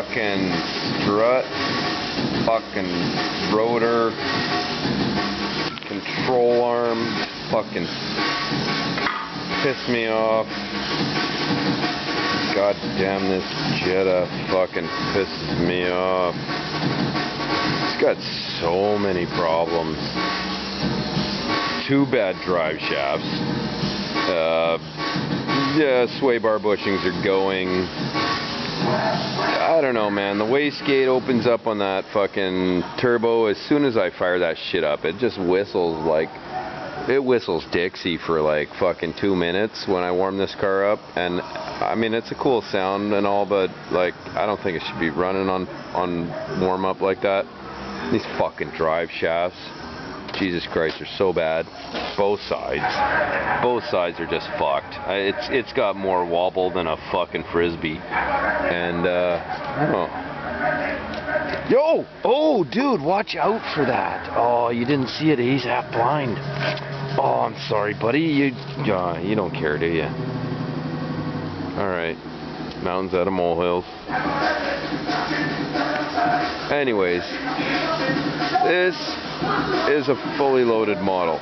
fucking strut, fucking rotor, control arm, fucking piss me off. God damn, this Jetta fucking pisses me off. It's got so many problems. 2 bad drive shafts. Yeah, sway bar bushings are going. I don't know, man. The wastegate opens up on that fucking turbo. As soon as I fire that shit up, it just whistles like... It whistles Dixie for like fucking 2 minutes when I warm this car up. And I mean, it's a cool sound and all, but like, I don't think it should be running on warm up like that. These fucking drive shafts, Jesus Christ, they're so bad. Both sides are just fucked. It's got more wobble than a fucking frisbee. And yo, oh dude, watch out for that. Oh, you didn't see it. He's half blind. Oh, I'm sorry, buddy. You don't care, do you? All right, mountains out of molehills. Anyways, this is a fully loaded model.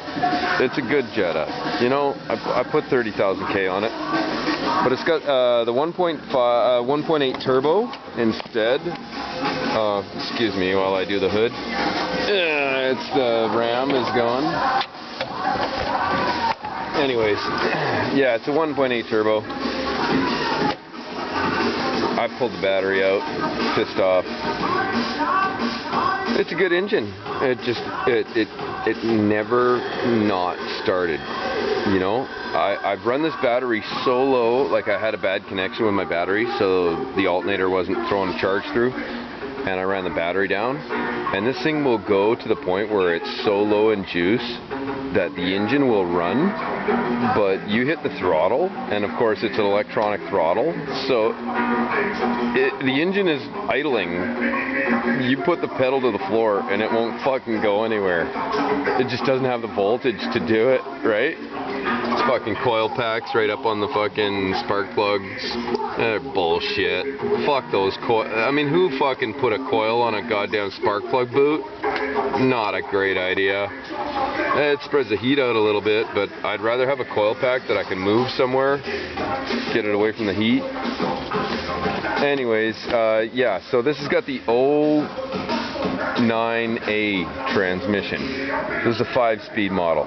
It's a good Jetta. You know, I put 30,000 on it, but it's got the 1.8 turbo instead. Excuse me while I do the hood. It's the RAM is gone. Anyways, yeah, it's a 1.8 turbo. I pulled the battery out, pissed off. It's a good engine. It never not started. You know, I've run this battery so low, like I had a bad connection with my battery, so the alternator wasn't throwing a charge through, and I ran the battery down, and this thing will go to the point where it's so low in juice that the engine will run, but you hit the throttle, and of course it's an electronic throttle, so the engine is idling. You put the pedal to the floor and it won't fucking go anywhere. It just doesn't have the voltage to do it, right? It's fucking coil packs right up on the fucking spark plugs. They're bullshit. Fuck those coil. I mean, who fucking put a coil on a goddamn spark plug boot? Not a great idea. It spreads the heat out a little bit, but I'd rather have a coil pack that I can move somewhere, get it away from the heat. Anyways, yeah, so this has got the 09A transmission. This is a 5-speed model,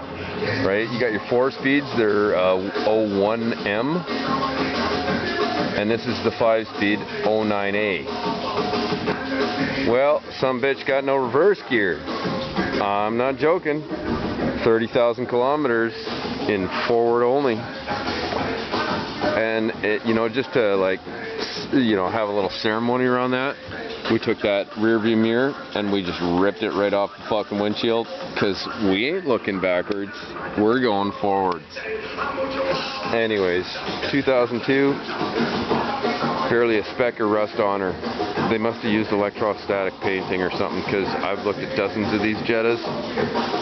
right? You got your 4 speeds, they're 01M, and this is the 5-speed 09A. Well, some bitch got no reverse gear. I'm not joking. 30,000 kilometers in forward only. And it, you know, just to like, you know, have a little ceremony around that, we took that rear view mirror and we just ripped it right off the fucking windshield, because we ain't looking backwards, we're going forwards. Anyways, 2002, barely a speck of rust on her. They must have used electrostatic painting or something, because I've looked at dozens of these Jettas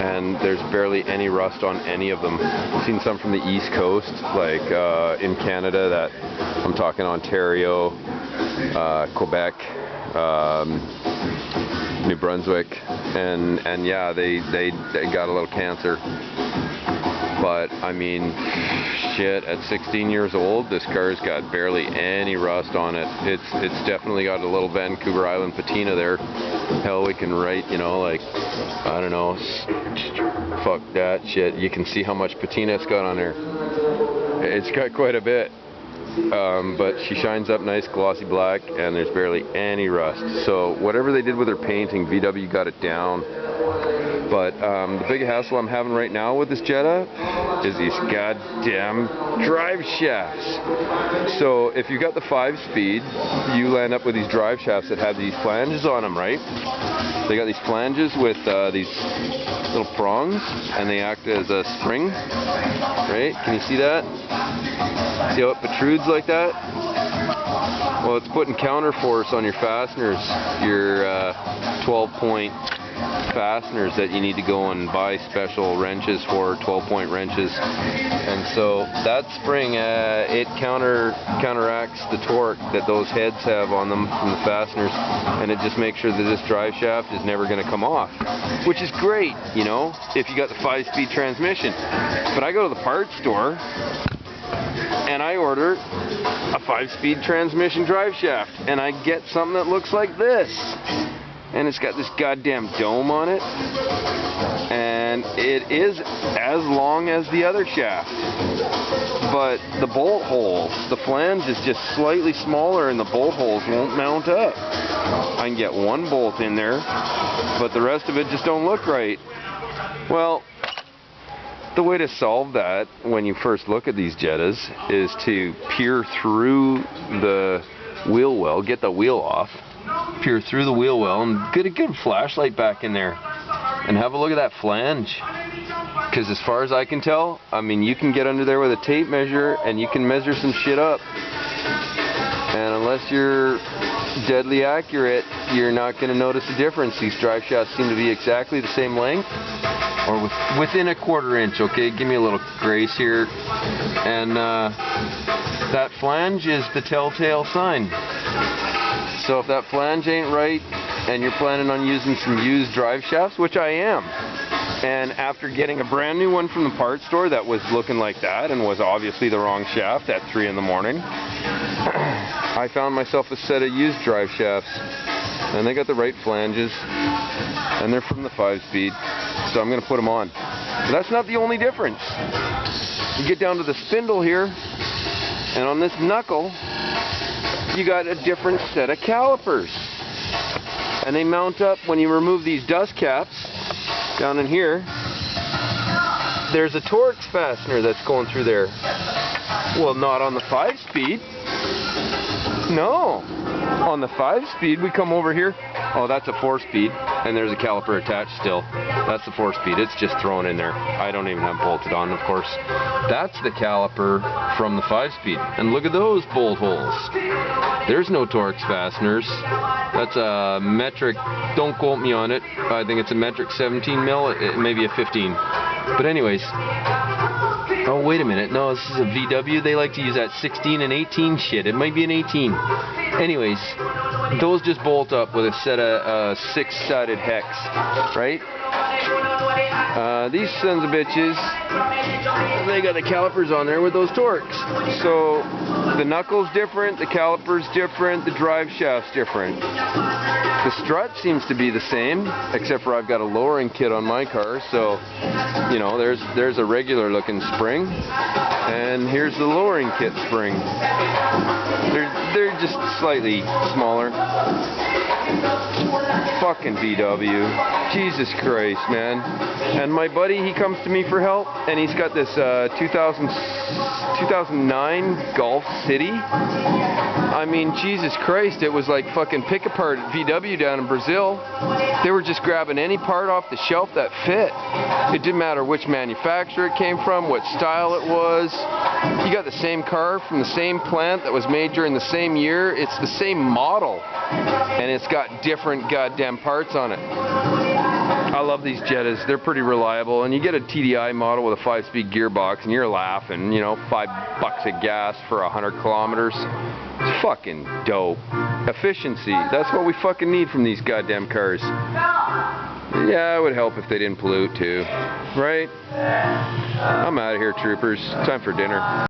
and there's barely any rust on any of them. I've seen some from the East Coast, like in Canada, that I'm talking Ontario, Quebec, New Brunswick, and yeah, they got a little cancer. But I mean, shit, at 16 years old, this car's got barely any rust on it. It's definitely got a little Vancouver Island patina there. Hell, we can write, you know, like, I don't know, fuck that shit. You can see how much patina it's got on there. It's got quite a bit. But she shines up nice glossy black, and there's barely any rust. So whatever they did with her painting, VW got it down. But the big hassle I'm having right now with this Jetta is these goddamn drive shafts. So if you got the 5-speed, you land up with these drive shafts that have these flanges on them, right? They got these flanges with these little prongs, and they act as a spring, right? Can you see that? See how it protrudes like that? Well, it's putting counterforce on your fasteners, your 12-point fasteners that you need to go and buy special wrenches for, 12-point wrenches. And so that spring, it counteracts the torque that those heads have on them from the fasteners, and it just makes sure that this drive shaft is never going to come off, which is great, you know, if you got the 5-speed transmission. But I go to the parts store and I order a 5-speed transmission drive shaft, and I get something that looks like this, and it's got this goddamn dome on it, and it is as long as the other shaft, but the bolt holes, the flange is just slightly smaller and the bolt holes won't mount up. I can get one bolt in there, but the rest of it just don't look right. Well, the way to solve that when you first look at these Jettas is to peer through the wheel well, get the wheel off, peer through the wheel well, and get a good flashlight back in there and have a look at that flange. Because as far as I can tell, I mean, you can get under there with a tape measure and you can measure some shit up. And unless you're deadly accurate, you're not going to notice a difference. These drive shafts seem to be exactly the same length, or within a 1/4 inch, okay? Give me a little grace here. And that flange is the telltale sign. So if that flange ain't right and you're planning on using some used drive shafts, which I am, and after getting a brand new one from the parts store that was looking like that and was obviously the wrong shaft at 3 in the morning, I found myself a set of used drive shafts, and they got the right flanges, and they're from the 5-speed, so I'm going to put them on. But that's not the only difference. You get down to the spindle here, and on this knuckle, you got a different set of calipers. And they mount up when you remove these dust caps. Down in here, there's a Torx fastener that's going through there. Well, not on the 5-speed. No. On the 5-speed, we come over here. Oh, that's a 4-speed, and there's a caliper attached still. That's the 4-speed. It's just thrown in there. I don't even have bolted on, of course. That's the caliper from the 5-speed. And look at those bolt holes. There's no Torx fasteners. That's a metric, don't quote me on it. I think it's a metric 17 mil, maybe a 15. But anyways, oh wait a minute, no, this is a VW. They like to use that 16 and 18 shit. It might be an 18. Anyways, those just bolt up with a set of 6-sided hex, right? These sons of bitches, they got the calipers on there with those Torx. So the knuckle's different, the caliper's different, the drive shaft's different. The strut seems to be the same, except for I've got a lowering kit on my car, so you know, there's a regular looking spring, and here's the lowering kit spring. They're just slightly smaller. Fucking VW. Jesus Christ, man. And my buddy, he comes to me for help, and he's got this 2009 Golf City. I mean, Jesus Christ, it was like fucking pick apart at VW down in Brazil. They were just grabbing any part off the shelf that fit. It didn't matter which manufacturer it came from, what style it was. You got the same car from the same plant that was made during the same year. It's the same model, and it's got different goddamn parts on it. I love these Jettas. They're pretty reliable, and you get a TDI model with a 5-speed gearbox, and you're laughing, you know, $5 of gas for 100 kilometers. It's fucking dope. Efficiency. That's what we fucking need from these goddamn cars. Yeah, it would help if they didn't pollute too, right? I'm out of here, troopers. Time for dinner.